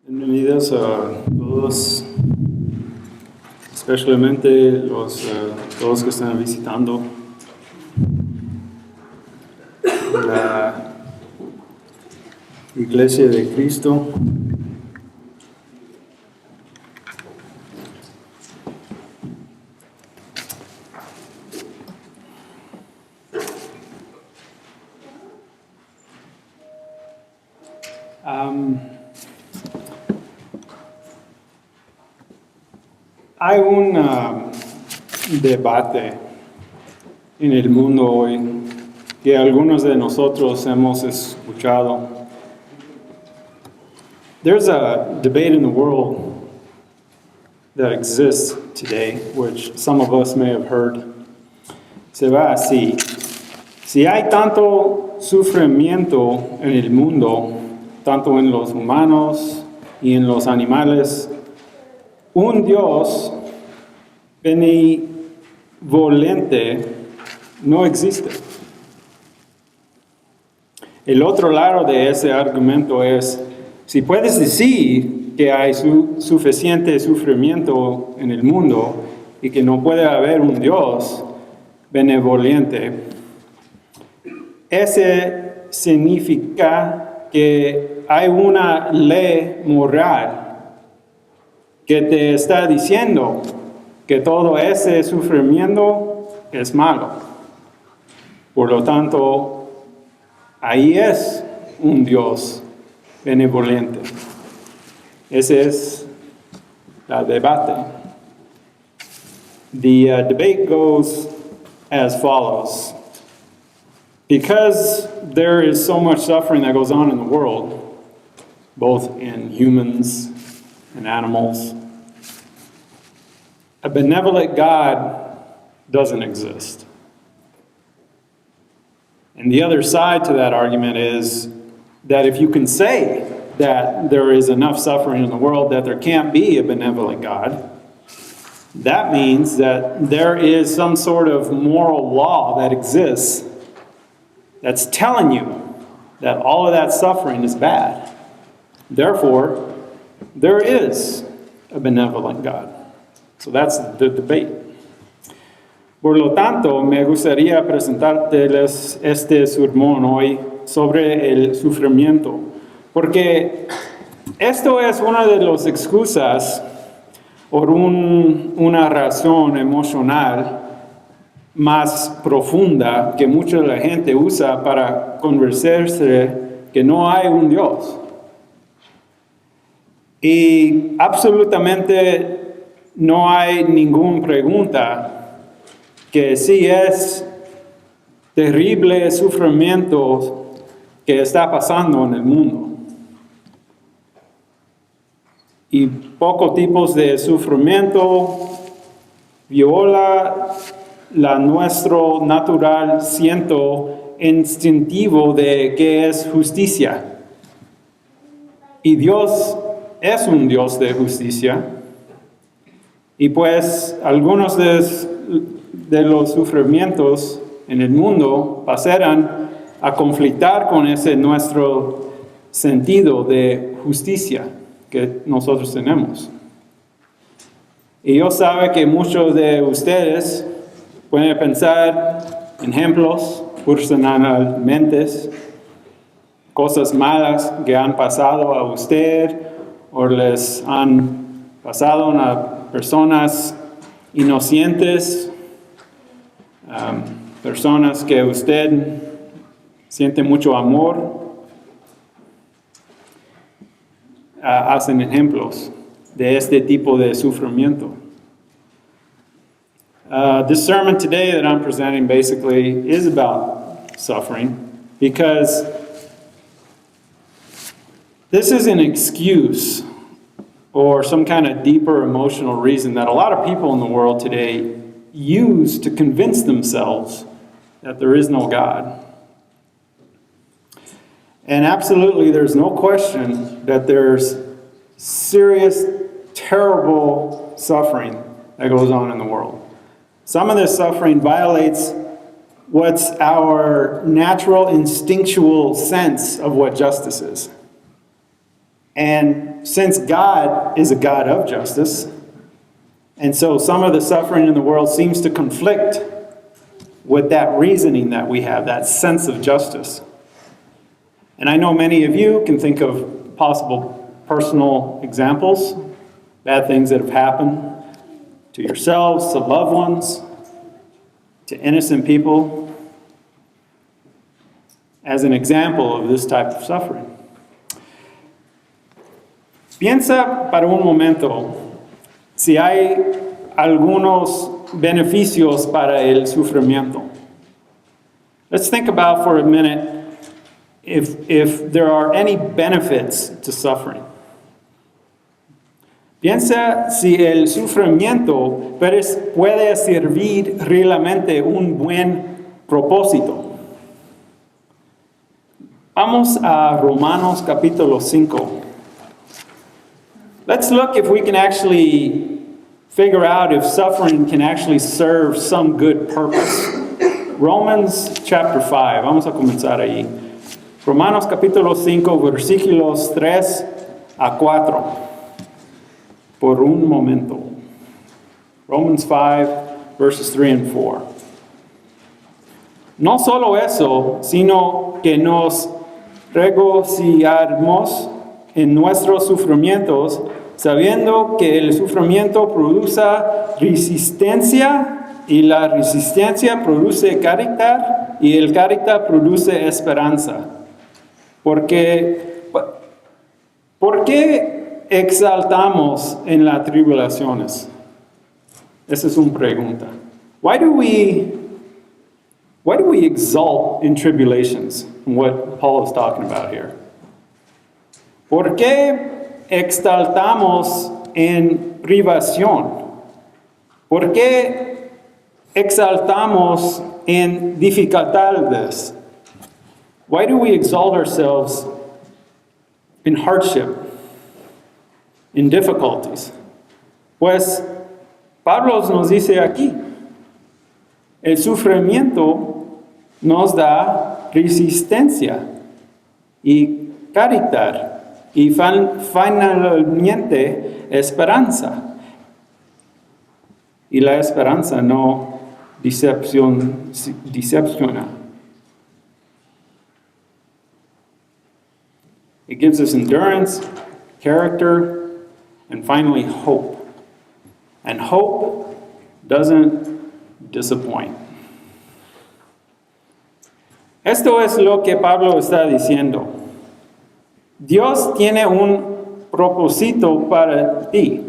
Bienvenidos a todos, especialmente todos que están visitando la Iglesia de Cristo. Hay un debate en el mundo hoy que algunos de nosotros hemos escuchado. There's a debate in the world that exists today, which some of us may have heard. Se va así. Si hay tanto sufrimiento en el mundo, tanto en los humanos y en los animales, un Dios benevolente no existe. El otro lado de ese argumento es, si puedes decir que hay suficiente sufrimiento en el mundo y que no puede haber un Dios benevolente, ese significa que hay una ley moral que te está diciendo que todo ese sufrimiento es malo. Por lo tanto, ahí es un Dios benevolente. Ese es el debate. The debate goes as follows. Because there is so much suffering that goes on in the world, both in humans and animals, a benevolent God doesn't exist. And the other side to that argument is that if you can say that there is enough suffering in the world that there can't be a benevolent God, that means that there is some sort of moral law that exists that's telling you that all of that suffering is bad. Therefore, there is a benevolent God. So that's the debate. Por lo tanto, me gustaría presentárteles este sermón hoy sobre el sufrimiento, porque esto es una de las excusas por una razón emocional más profunda que mucha de la gente usa para convencerse que no hay un Dios. Y absolutamente no hay ninguna pregunta que si es terrible sufrimiento que está pasando en el mundo. Y pocos tipos de sufrimiento viola nuestro natural siento instintivo de que es justicia. Y Dios es un Dios de justicia. Y pues algunos de los sufrimientos en el mundo pasarán a conflictar con ese nuestro sentido de justicia que nosotros tenemos. Y yo sé que muchos de ustedes pueden pensar en ejemplos personalmente, cosas malas que han pasado a usted o les han pasado a personas inocentes, personas que usted siente mucho amor. Hacen ejemplos de este tipo de sufrimiento. This sermon today that I'm presenting basically is about suffering because this is an excuse or some kind of deeper emotional reason that a lot of people in the world today use to convince themselves that there is no God. And absolutely, there's no question that there's serious, terrible suffering that goes on in the world. Some of this suffering violates what's our natural, instinctual sense of what justice is. And since God is a God of justice, and so some of the suffering in the world seems to conflict with that reasoning that we have, that sense of justice. And I know many of you can think of possible personal examples, bad things that have happened to yourselves, to loved ones, to innocent people, as an example of this type of suffering. Piensa para un momento si hay algunos beneficios para el sufrimiento. Let's think about for a minute if there are any benefits to suffering. Piensa si el sufrimiento puede servir realmente un buen propósito. Vamos a Romanos capítulo 5. Let's look if we can actually figure out if suffering can actually serve some good purpose. Romans chapter 5. Vamos a comenzar ahí. Romanos capítulo 5, versículos 3 a 4. Por un momento. Romans 5, verses 3 and 4. No solo eso, sino que nos regocijamos en nuestros sufrimientos, sabiendo que el sufrimiento produce resistencia, y la resistencia produce carácter, y el carácter produce esperanza. ¿Por qué exaltamos en las tribulaciones? Esa es una pregunta. Why do we exalt in tribulations? What Paul is talking about here. ¿Por qué exaltamos en privación? ¿Por qué exaltamos en dificultades? Why do we exalt ourselves in hardship, in difficulties? Pues Pablo nos dice aquí, el sufrimiento nos da resistencia y carácter y finalmente esperanza. Y la esperanza no decepciona. It gives us endurance, character, and finally hope. And hope doesn't disappoint. Esto es lo que Pablo está diciendo. Dios tiene un propósito para ti.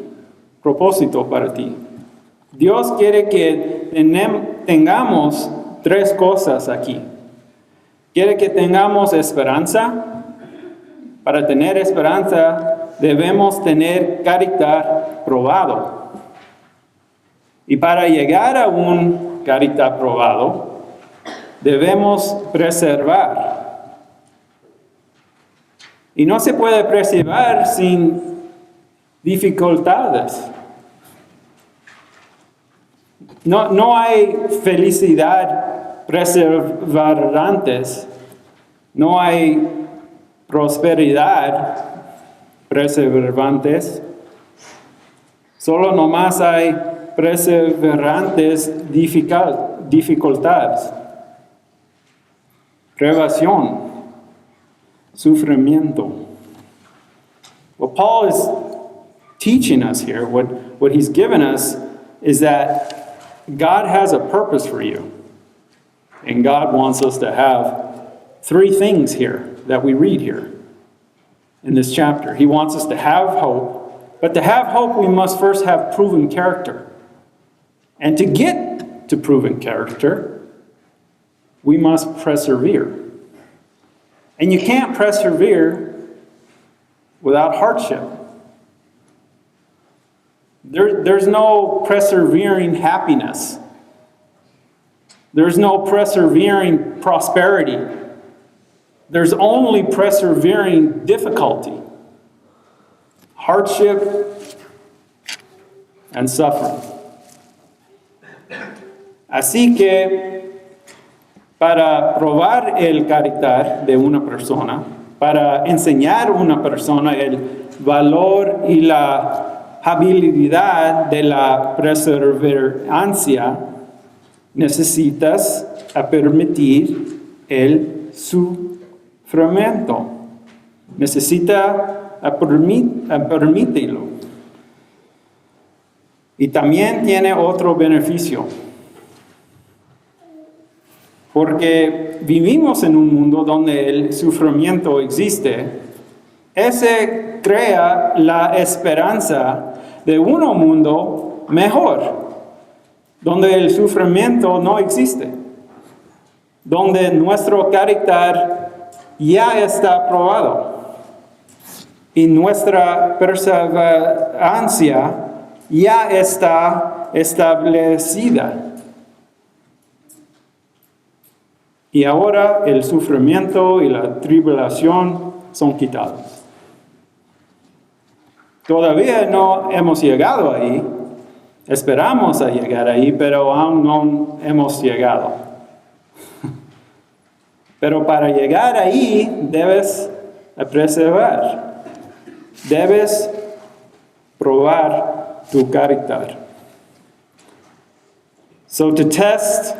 Dios quiere que tengamos tres cosas aquí. Quiere que tengamos esperanza. Para tener esperanza debemos tener carácter probado. Y para llegar a un carácter probado, debemos preservar. Y no se puede preservar sin dificultades. No hay felicidad perseverantes. No hay prosperidad perseverantes. Solo nomás hay perseverantes dificultades. Privación, sufrimiento. What Paul is teaching us here, what he's given us, is that God has a purpose for you. And God wants us to have three things here that we read here in this chapter. He wants us to have hope, but to have hope, we must first have proven character. And to get to proven character, we must persevere. And you can't persevere without hardship. There's no persevering happiness. There's no persevering prosperity. There's only persevering difficulty, hardship, and suffering. Así que, para probar el carácter de una persona, para enseñar a una persona el valor y la habilidad de la perseverancia, necesitas permitir el sufrimiento. Necesita permitirlo. Y también tiene otro beneficio. Porque vivimos en un mundo donde el sufrimiento existe. Ese crea la esperanza de un mundo mejor, donde el sufrimiento no existe, donde nuestro carácter ya está probado y nuestra perseverancia ya está establecida. Y ahora el sufrimiento y la tribulación son quitados. Todavía no hemos llegado ahí. Esperamos a llegar ahí, pero aún no hemos llegado. Pero para llegar ahí debes perseverar. Debes probar tu carácter. So to test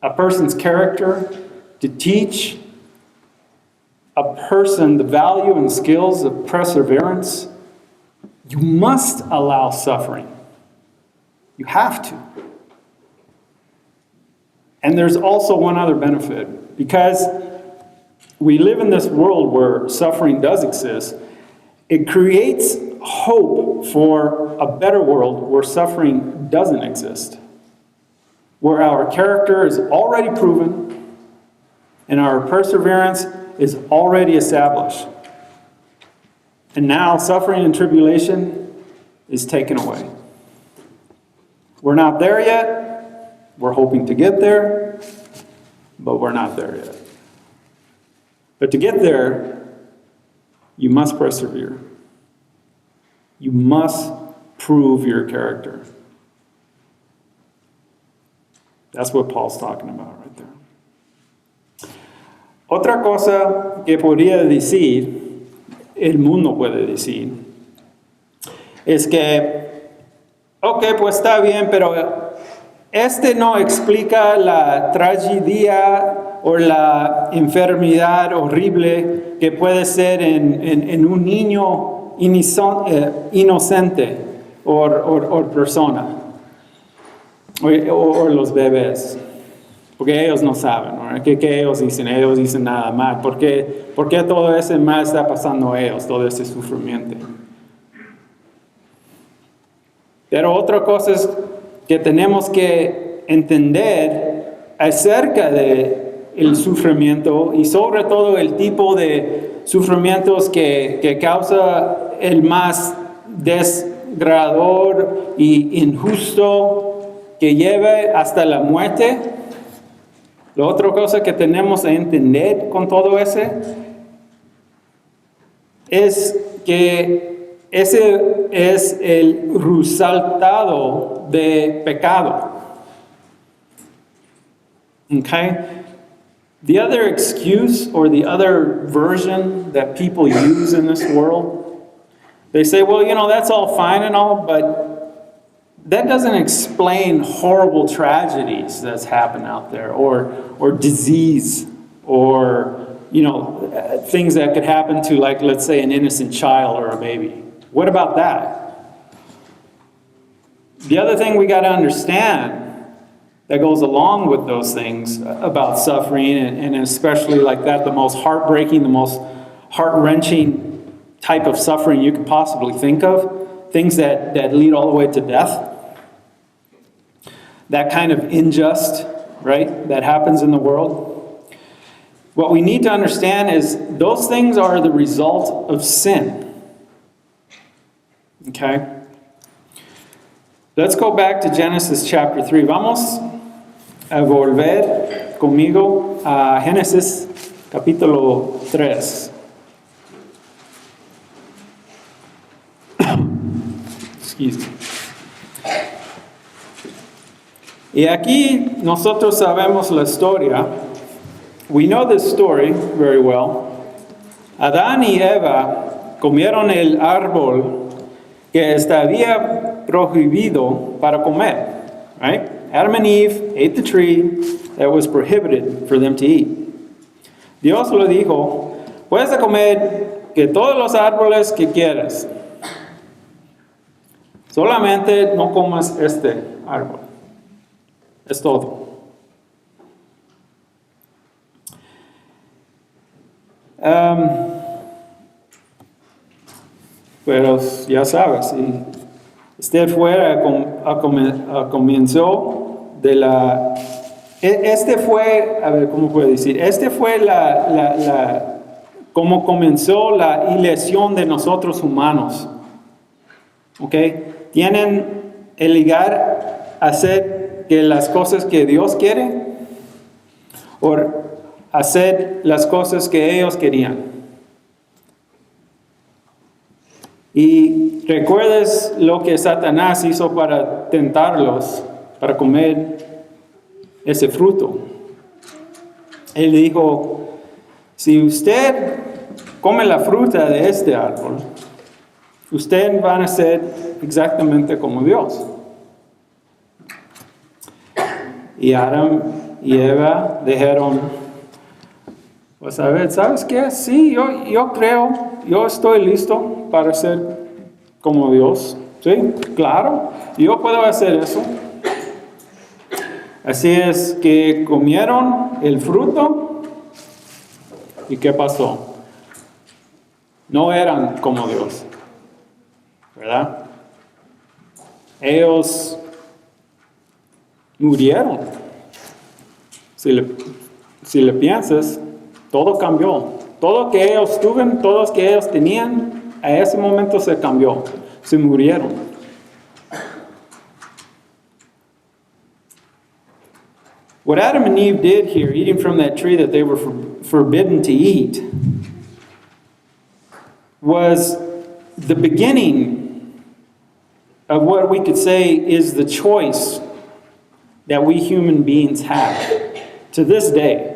a person's character, to teach a person the value and skills of perseverance, you must allow suffering. You have to. And there's also one other benefit. Because we live in this world where suffering does exist, it creates hope for a better world where suffering doesn't exist. Where our character is already proven and our perseverance is already established. And now suffering and tribulation is taken away. We're not there yet. We're hoping to get there, but we're not there yet. But to get there, you must persevere. You must prove your character. That's what Paul's talking about right there. Otra cosa que podría decir, el mundo puede decir, es que, ok, pues está bien, pero este no explica la tragedia o la enfermedad horrible que puede ser en un niño inocente o persona. O los bebés, porque ellos no saben, ¿no? ¿Qué ellos dicen? Ellos dicen nada más. ¿Por qué todo ese mal está pasando a ellos, todo ese sufrimiento? Pero otra cosa es que tenemos que entender acerca del sufrimiento y sobre todo el tipo de sufrimientos que causa el más desgradador y injusto, que lleve hasta la muerte. La otra cosa que tenemos que entender con todo ese es que ese es el resultado de pecado. Okay? The other excuse or the other version that people use in this world, they say, well, that's all fine and all, but that doesn't explain horrible tragedies that's happened out there, or disease, or things that could happen to, like, let's say, an innocent child or a baby. What about that? The other thing we got to understand that goes along with those things about suffering, and especially like that, the most heartbreaking, the most heart-wrenching type of suffering you could possibly think of, things that lead all the way to death. That kind of unjust, right, that happens in the world. What we need to understand is those things are the result of sin. Okay? Let's go back to Genesis chapter 3. Vamos a volver conmigo a Génesis capítulo 3. Excuse me. Y aquí nosotros sabemos la historia. We know this story very well. Adán y Eva comieron el árbol que estaba prohibido para comer, right? Adam and Eve ate the tree that was prohibited for them to eat. Dios le dijo, puedes comer que todos los árboles que quieras, solamente no comas este árbol. Es todo. Pero ya sabes, si usted fuera a comienzo de la... Este fue, a ver, ¿cómo puedo decir? Este fue como comenzó la ilusión de nosotros humanos. ¿Ok? Tienen el ligar a hacer que las cosas que Dios quiere o hacer las cosas que ellos querían. Y recuerdes lo que Satanás hizo para tentarlos, para comer ese fruto. Él dijo, si usted come la fruta de este árbol, usted va a ser exactamente como Dios. Y Adam y Eva dijeron, pues a ver, ¿sabes qué? Sí, yo creo, yo estoy listo para ser como Dios. Sí, claro, yo puedo hacer eso. Así es que comieron el fruto. ¿Y qué pasó? No eran como Dios, ¿verdad? Ellos murieron. Si le piensas, todo cambió. Todo que ellos tuvieron, todo que ellos tenían, a ese momento se cambió. Se murieron. What Adam and Eve did here, eating from that tree that they were forbidden to eat, was the beginning of what we could say is the choice that we human beings have to this day.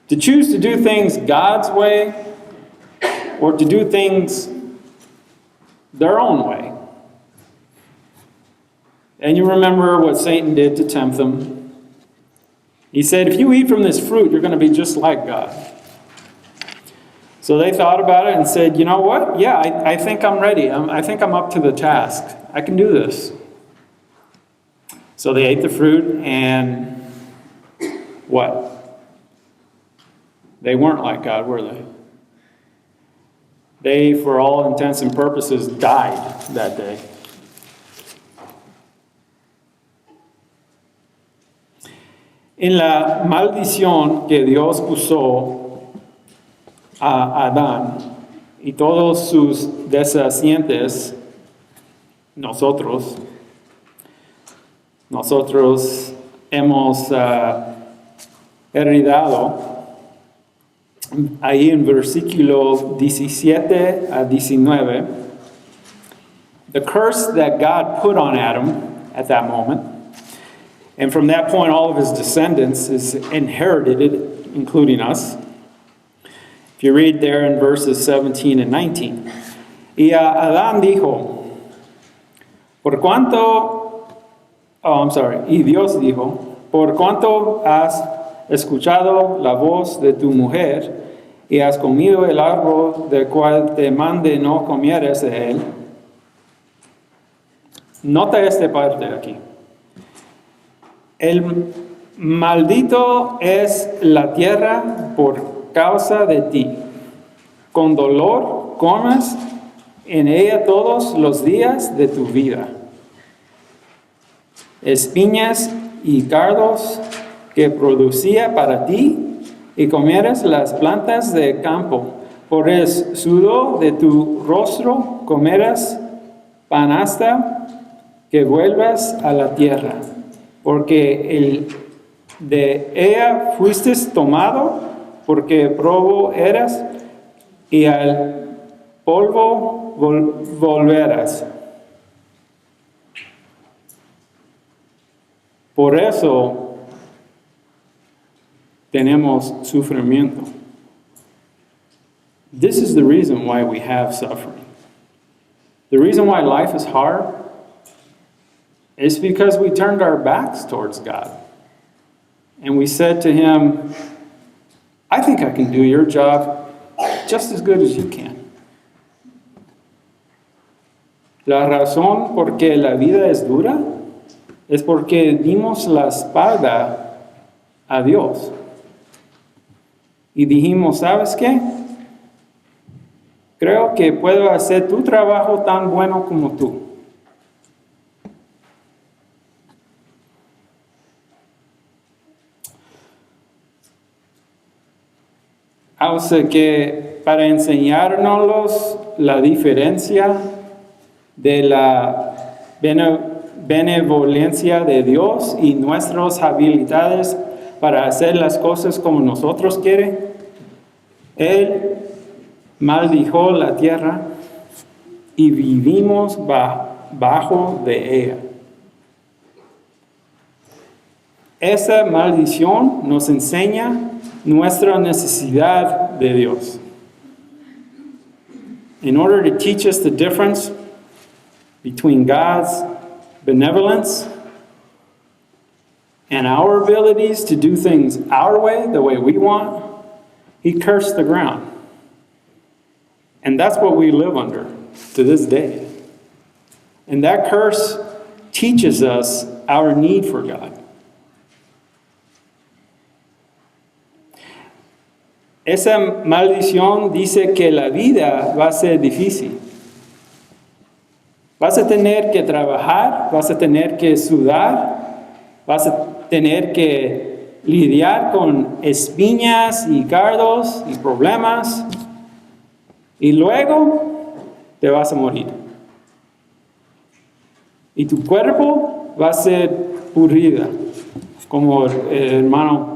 To choose to do things God's way or to do things their own way. And you remember what Satan did to tempt them. He said, if you eat from this fruit, you're going to be just like God. So they thought about it and said, you know what? Yeah, I think I'm ready. I think I'm up to the task. I can do this. So they ate the fruit and what? They weren't like God, were they? They, for all intents and purposes, died that day. En la maldición que Dios puso a Adán y todos sus descendientes, nosotros hemos heredado. Ahí en versículo 17 a 19, the curse that God put on Adam at that moment, and from that point all of his descendants is inherited it, including us. If you read there in verses 17 and 19. Y a Adán dijo, y Dios dijo, por cuanto has escuchado la voz de tu mujer y has comido el árbol del cual te mandé no comieres de él. Nota esta parte aquí. El maldito es la tierra por causa de ti. Con dolor comes en ella todos los días de tu vida. Espinas y cardos que producía para ti, y comieres las plantas del campo. Por el sudor de tu rostro comerás pan hasta que vuelvas a la tierra, porque de ella fuiste tomado, porque polvo eras, y al polvo volverás. Por eso tenemos sufrimiento. This is the reason why we have suffering. The reason why life is hard is because we turned our backs towards God. And we said to Him, I think I can do your job just as good as you can. La razón por que la vida es dura es porque dimos la espalda a Dios. Y dijimos, ¿sabes qué? Creo que puedo hacer tu trabajo tan bueno como tú. Así que para enseñarnos la diferencia de la benevolencia de Dios y nuestras habilidades para hacer las cosas como nosotros queremos, Él maldijo la tierra y vivimos bajo de ella. Esa maldición nos enseña nuestra necesidad de Dios. In order to teach us the difference between God's benevolence and our abilities to do things our way, the way we want, He cursed the ground. And that's what we live under to this day. And that curse teaches us our need for God. Esa maldición dice que la vida va a ser difícil. Vas a tener que trabajar, vas a tener que sudar, vas a tener que lidiar con espinas y cardos y problemas. Y luego te vas a morir. Y tu cuerpo va a ser pudrida, como el hermano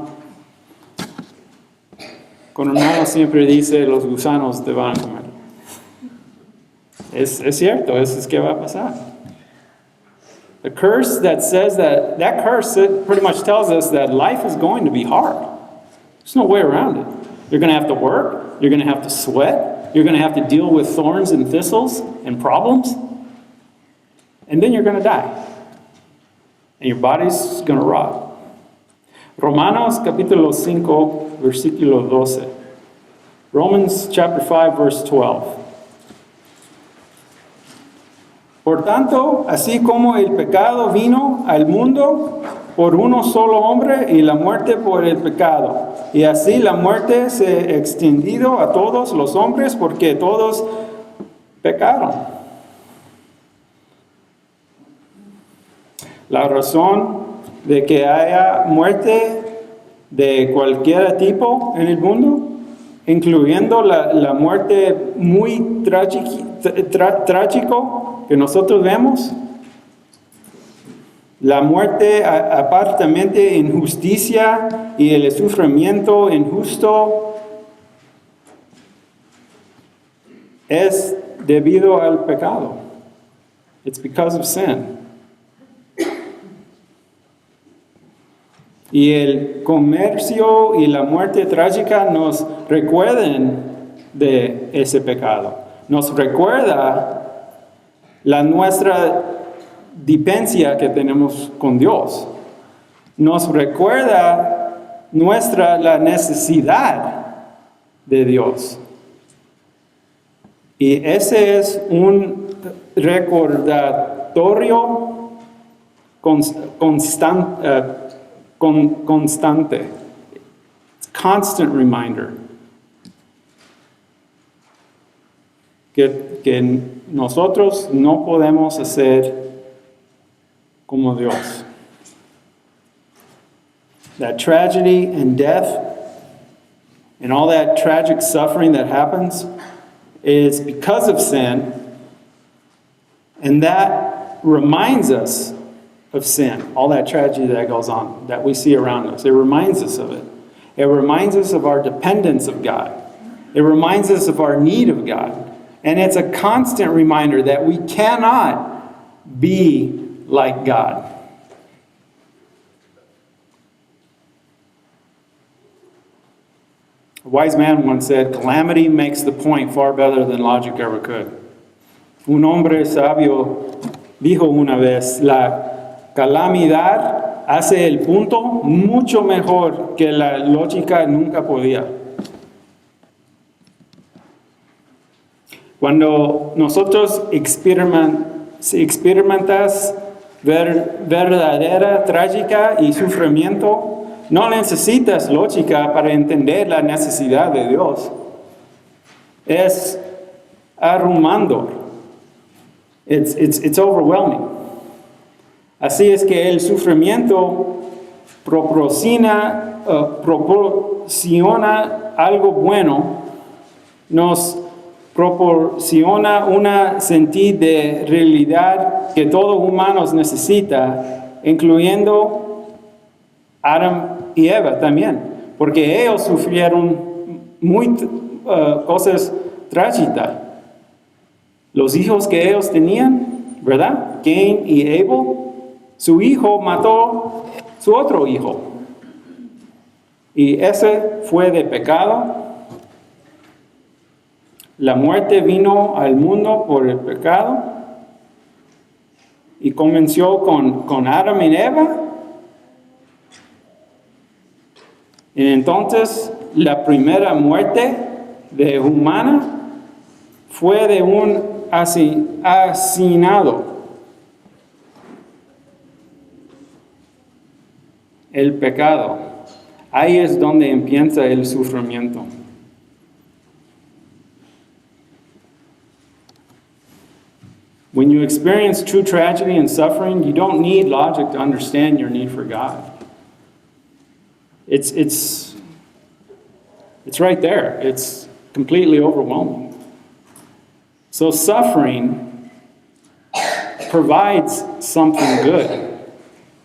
siempre dice, los gusanos te van a comer. Es cierto, eso es que va a pasar. The curse that says that curse pretty much tells us that life is going to be hard. There's no way around it. You're going to have to work, you're going to have to sweat, you're going to have to deal with thorns and thistles and problems, and then you're going to die. And your body's going to rot. Romanos capítulo 5, versículo 12. Romans chapter 5, verse 12. Por tanto, así como el pecado vino al mundo por uno solo hombre y la muerte por el pecado, y así la muerte se ha extendido a todos los hombres porque todos pecaron. La razón de que haya muerte de cualquier tipo en el mundo, incluyendo la muerte muy trágico que nosotros vemos, la muerte aparentemente injusticia y el sufrimiento injusto es debido al pecado. It's because of sin. Y el comercio y la muerte trágica nos recuerdan de ese pecado. Nos recuerda nuestra dependencia que tenemos con Dios. Nos recuerda la necesidad de Dios. Y ese es un recordatorio constante. Constant reminder que nosotros no podemos hacer como Dios. That tragedy and death and all that tragic suffering that happens is because of sin, and that reminds us of sin, all that tragedy that goes on, that we see around us. It reminds us of it. It reminds us of our dependence of God. It reminds us of our need of God. And it's a constant reminder that we cannot be like God. A wise man once said, calamity makes the point far better than logic ever could. Un hombre sabio dijo una vez, la calamidad hace el punto mucho mejor que la lógica nunca podía. Cuando nosotros experimentas verdadera trágica y sufrimiento, no necesitas lógica para entender la necesidad de Dios. Es abrumando. It's overwhelming. Así es que el sufrimiento proporciona algo bueno, nos proporciona una sentido de realidad que todo humano necesita, incluyendo Adam y Eva también, porque ellos sufrieron cosas trágicas. Los hijos que ellos tenían, ¿verdad? Cain y Abel, su hijo mató su otro hijo. Y ese fue de pecado. La muerte vino al mundo por el pecado y comenzó con Adam y Eva. Y entonces la primera muerte de humana fue de un asesinado. El pecado. Ahí es donde empieza el sufrimiento. When you experience true tragedy and suffering, you don't need logic to understand your need for God. It's right there. It's completely overwhelming. So suffering provides something good.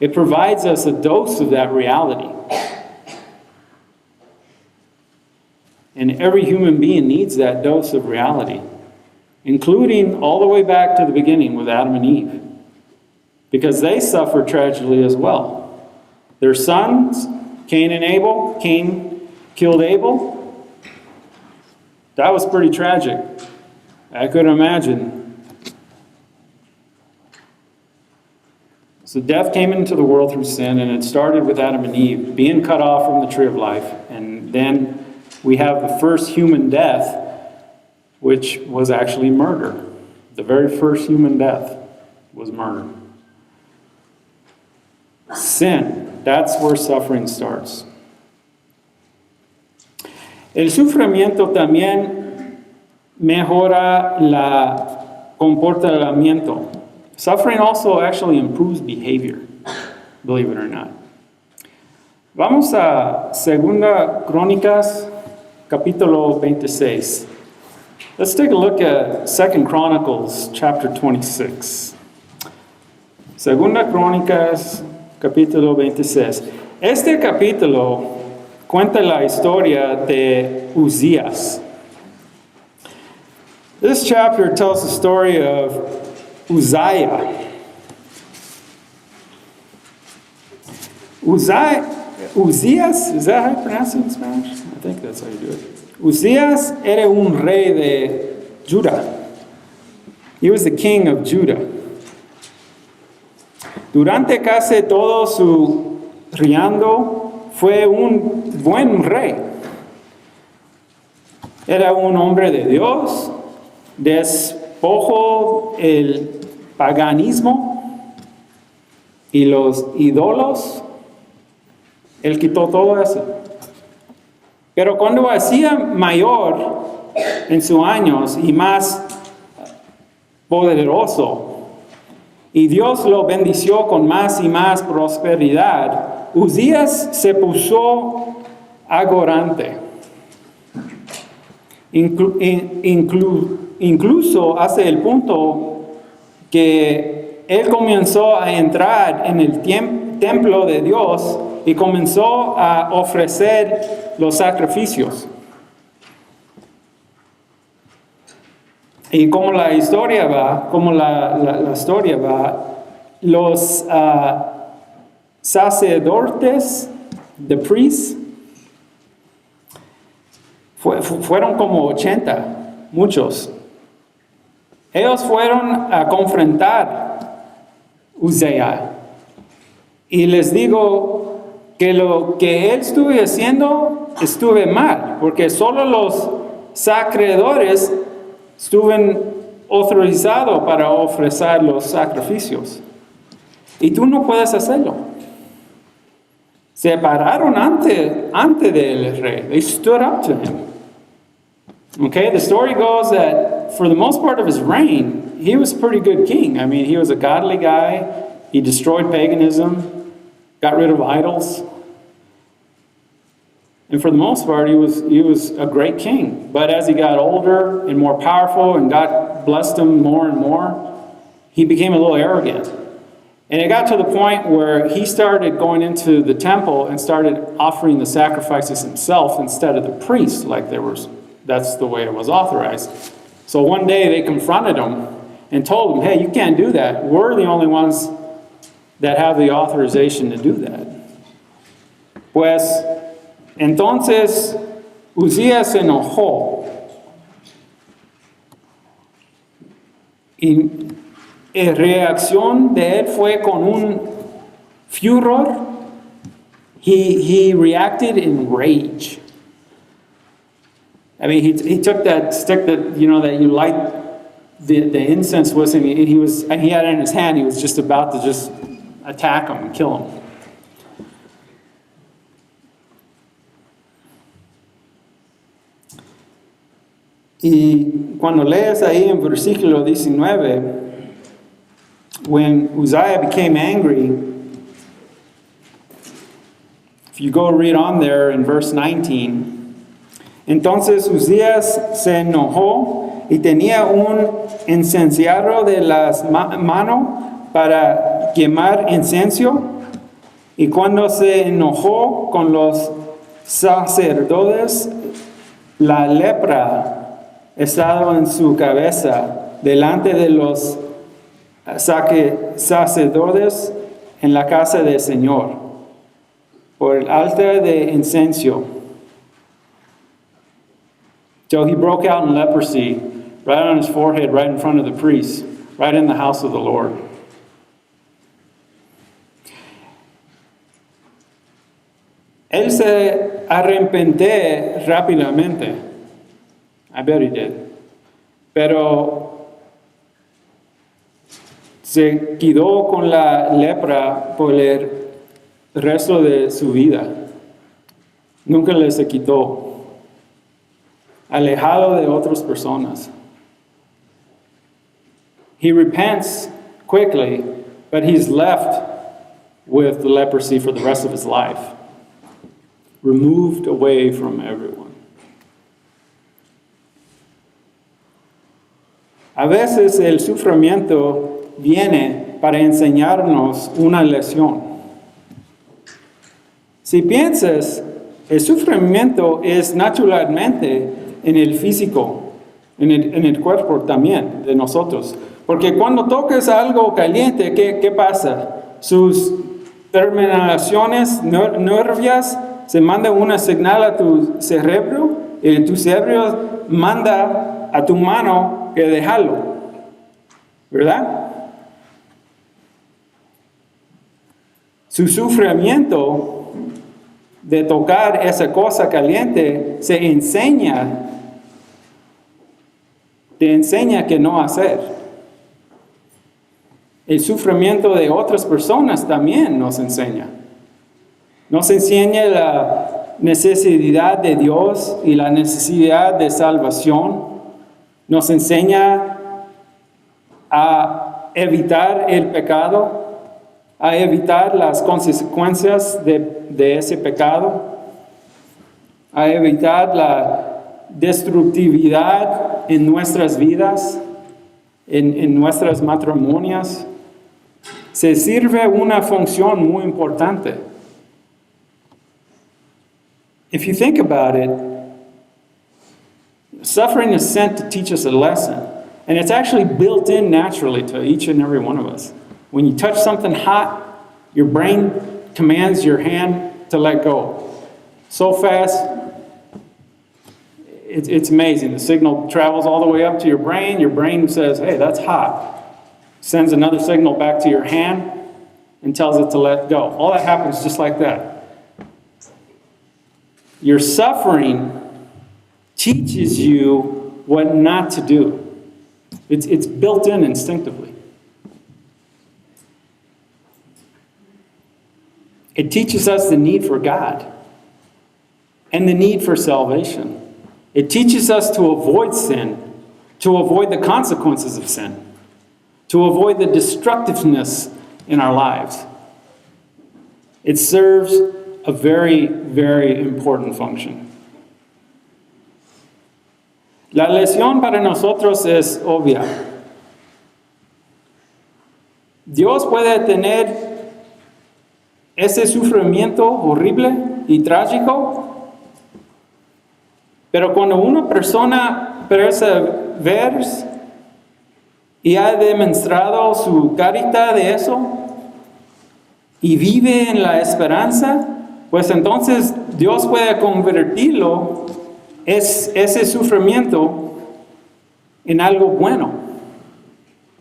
It provides us a dose of that reality. And every human being needs that dose of reality, including all the way back to the beginning with Adam and Eve, because they suffered tragically as well. Their sons, Cain and Abel, Cain killed Abel. That was pretty tragic. I could imagine. So death came into the world through sin, and it started with Adam and Eve being cut off from the tree of life. And then we have the first human death, which was actually murder. The very first human death was murder. Sin, that's where suffering starts. El sufrimiento también mejora el comportamiento. Suffering also actually improves behavior, believe it or not. Vamos a 2 Crónicas, capítulo 26. Let's take a look at 2 Chronicles, chapter 26. 2 Crónicas, capítulo 26. Este capítulo cuenta la historia de Uzías. This chapter tells the story of Uzziah. Uzzias, is that how you pronounce it in Spanish? I think that's how you do it. Uzzias era un rey de Judá. He was the king of Judah. Durante casi todo su reinado fue un buen rey. Era un hombre de Dios, despojó el paganismo y los ídolos. Él quitó todo eso. Pero cuando hacía mayor en sus años y más poderoso, y Dios lo bendició con más y más prosperidad, Uzías se puso arrogante. Incluso hasta el punto que él comenzó a entrar en el templo de Dios y comenzó a ofrecer los sacrificios. Y como la historia va, los sacerdotes, the priests, Fueron como 80, muchos. Ellos fueron a confrontar a Uzziah. Y les digo que lo que él estuve haciendo estuve mal, porque solo los sacerdotes estuvieron autorizados para ofrecer los sacrificios. Y tú no puedes hacerlo. Se pararon ante del rey. They stood up to him. Okay, the story goes that for the most part of his reign, he was a pretty good king. I mean, he was a godly guy. He destroyed paganism, got rid of idols. And for the most part, he was a great king. But as he got older and more powerful and God blessed him more and more, he became a little arrogant. And it got to the point where he started going into the temple and started offering the sacrifices himself instead of the priests, that's the way it was authorized. So one day they confronted him and told him, hey, you can't do that. We're the only ones that have the authorization to do that. Pues, entonces, Uzziah se enojó. Y la reacción de él fue con un furor. He reacted in rage. I mean, he took that stick that you light the incense with him. And he had it in his hand. He was just about to just attack him and kill him. Y cuando lees ahí en versículo 19, when Uzziah became angry, if you go read on there in verse 19, entonces Uzías se enojó y tenía un incensario de las mano para quemar incienso, y cuando se enojó con los sacerdotes, la lepra estaba en su cabeza delante de los sacerdotes en la casa del Señor, por el altar de incienso. So he broke out in leprosy, right on his forehead, right in front of the priest, right in the house of the Lord. Él se arrepintió rápidamente. I bet he did. Pero se quedó con la lepra por el resto de su vida. Nunca le se quitó. Alejado de otras personas. He repents quickly, but he's left with the leprosy for the rest of his life. Removed away from everyone. A veces el sufrimiento viene para enseñarnos una lección. Si piensas, el sufrimiento es naturalmente en el físico, en el cuerpo también de nosotros. Porque cuando tocas algo caliente, ¿qué pasa? Sus terminaciones nerviosas se manda una señal a tu cerebro y tu cerebro manda a tu mano que dejarlo, ¿verdad? Su sufrimiento de tocar esa cosa caliente te enseña qué no hacer. El sufrimiento de otras personas también nos enseña. Nos enseña la necesidad de Dios y la necesidad de salvación. Nos enseña a evitar el pecado, a evitar las consecuencias de ese pecado, a evitar la destructividad en nuestras vidas, en nuestras matrimonios. Se sirve una función muy importante. If you think about it, suffering is sent to teach us a lesson. And it's actually built in naturally to each and every one of us. When you touch something hot, your brain commands your hand to let go. So fast, it's amazing. The signal travels all the way up to your brain. Your brain says, hey, that's hot. Sends another signal back to your hand and tells it to let go. All that happens just like that. Your suffering teaches you what not to do. It's built in instinctively. It teaches us the need for God and the need for salvation. It teaches us to avoid sin, to avoid the consequences of sin, to avoid the destructiveness in our lives. It serves a very, very important function. La lección para nosotros es obvia. Dios puede tener ese sufrimiento horrible y trágico, pero cuando una persona persevera y ha demostrado su caridad de eso y vive en la esperanza, pues entonces Dios puede convertirlo, ese sufrimiento, en algo bueno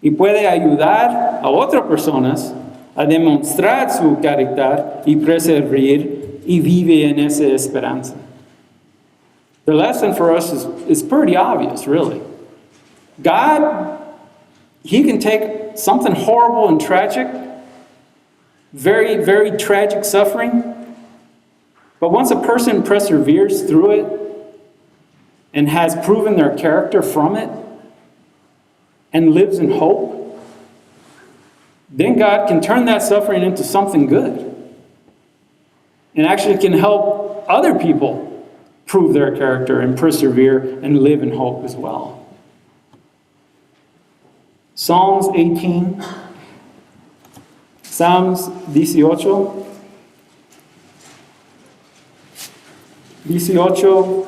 y puede ayudar a otras personas a demostrar su caridad y perseverar y vivir en esa esperanza. The lesson for us is pretty obvious, really. God, He can take something horrible and tragic, very, very tragic suffering, but once a person perseveres through it and has proven their character from it and lives in hope, then God can turn that suffering into something good and actually can help other people prove their character and persevere and live in hope as well. Psalms 18, Psalms 18, 18,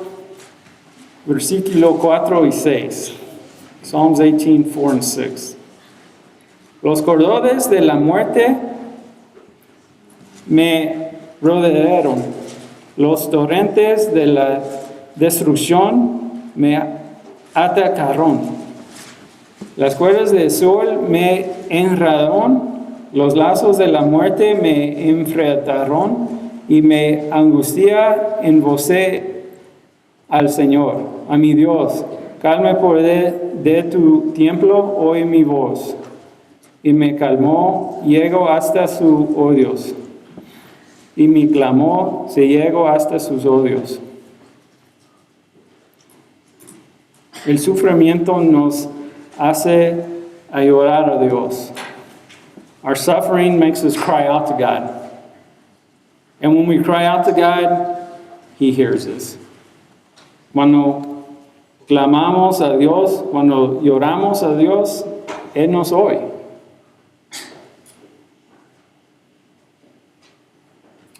versículo 4 y 6. Psalms 18, 4 and 6. Los cordones de la muerte me rodearon. Los torrentes de la destrucción me atacaron. Las cuerdas del sol me enredaron. Los lazos de la muerte me enfrentaron y me angustia en voz al Señor, a mi Dios. Calme por de tu templo, oye mi voz. Y me calmó, llegó hasta sus odios. Y mi clamor se llegó hasta sus odios. El sufrimiento nos hace a llorar a Dios. Our suffering makes us cry out to God. And when we cry out to God, He hears us. Cuando clamamos a Dios, cuando lloramos a Dios, Él nos oye.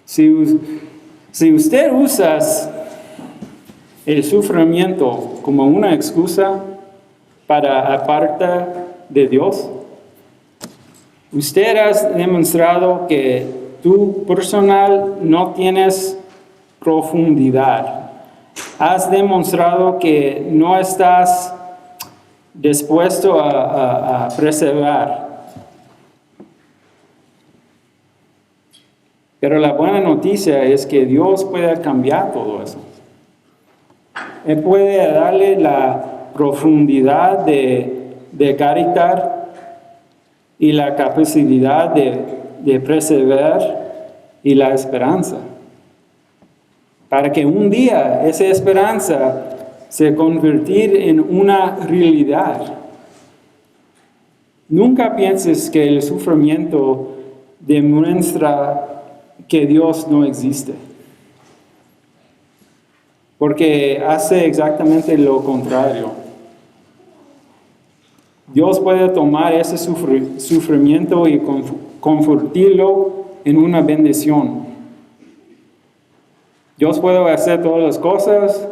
Si usted usa el sufrimiento como una excusa para apartar de Dios, usted ha demostrado que tú personal no tienes profundidad. Has demostrado que no estás dispuesto a perseverar. Pero la buena noticia es que Dios puede cambiar todo eso. Él puede darle la profundidad de caridad y la capacidad de perseverar y la esperanza. Para que un día esa esperanza se convertir en una realidad. Nunca pienses que el sufrimiento demuestra que Dios no existe. Porque hace exactamente lo contrario. Dios puede tomar ese sufrimiento y convertirlo en una bendición. Dios puede hacer todas las cosas,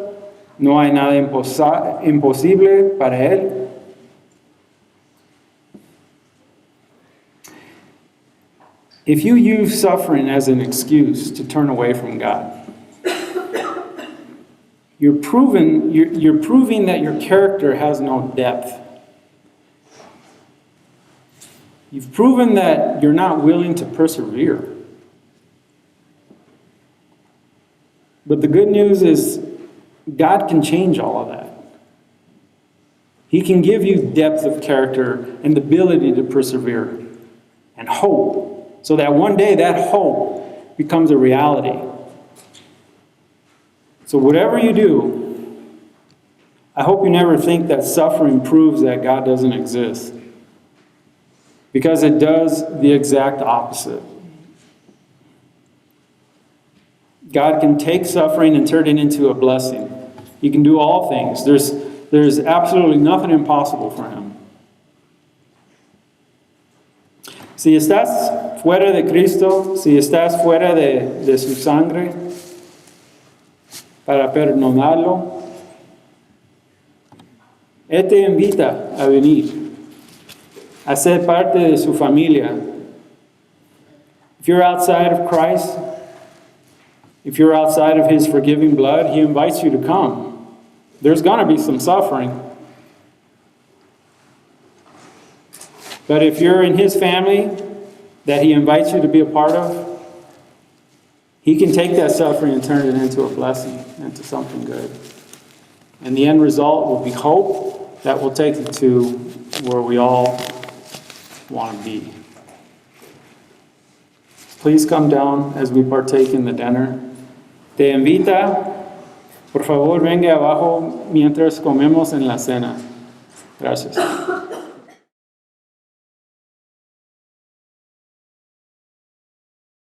no hay nada imposible para Él. If you use suffering as an excuse to turn away from God, you're proving that your character has no depth. You've proven that you're not willing to persevere. But the good news is God can change all of that. He can give you depth of character and the ability to persevere and hope, so that one day that hope becomes a reality. So whatever you do, I hope you never think that suffering proves that God doesn't exist, because it does the exact opposite. God can take suffering and turn it into a blessing. He can do all things. There's absolutely nothing impossible for him. Si estás fuera de Cristo, si estás fuera de su sangre para perdonarlo, Él te invita a venir, a ser parte de su familia. If you're outside of Christ, if you're outside of His forgiving blood, He invites you to come. There's going to be some suffering. But if you're in His family that He invites you to be a part of, He can take that suffering and turn it into a blessing, into something good. And the end result will be hope that will take you to where we all want to be. Please come down as we partake in the dinner. Te invita, por favor, venga abajo mientras comemos en la cena. Gracias.